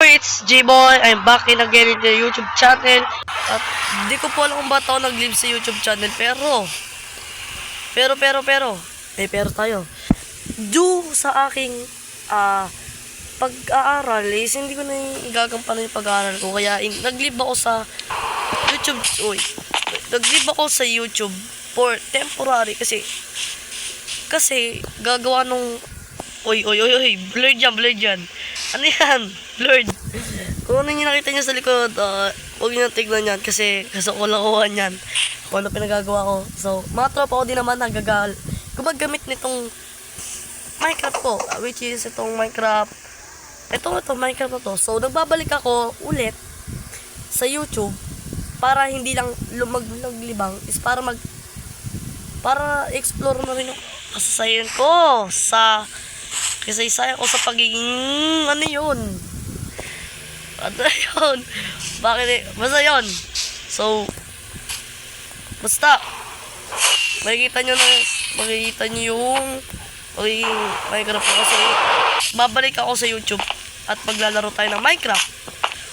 It's J-Boy. I'm back in again in the YouTube channel. At di ko po alam kung ba't ako nag-live sa YouTube channel. Pero tayo. Due sa aking pag-aaral is hindi ko na igagampanan yung pag-aaral ko. Kaya nag-live ako sa YouTube. Nag-live ako sa YouTube for temporary kasi gagawa nung blurred yan. Ano yan? Blurred. Kung ano yung nakita nyo sa likod, huwag nyo tignan yan kasi kasukulakuhan yan. Kung ano pinagagawa ko. So, mga tropa ko din naman gumagamit nitong Minecraft ko, which is itong Minecraft. Itong Minecraft na to. So, nagbabalik ako ulit sa YouTube para hindi lang lumaglibang, is para explore na rin yung kasaysayan ko sa pagiging basta yun. So, basta makikita nyo yung pagiging Minecraft ko kasi babalik ako sa YouTube at maglalaro tayo ng Minecraft,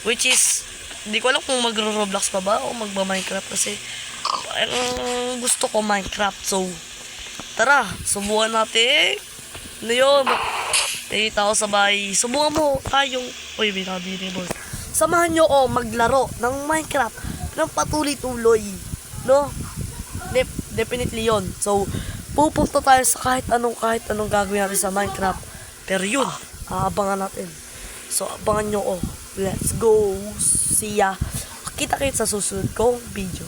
which is hindi ko alam kung magro-Roblox pa ba o magba-Minecraft kasi gusto ko Minecraft. So, tara, subukan natin. Ano yun? Nakita ko sa bahay. Subukan mo tayong binabili mo. Samahan nyo maglaro ng Minecraft ng patuloy-tuloy. No? Definitely yon. So, pupunta tayo sa kahit anong gagawin natin sa Minecraft. Pero yun, aabangan natin. So, abangan nyo Let's go. See ya. Kita-kits sa susunod kong video.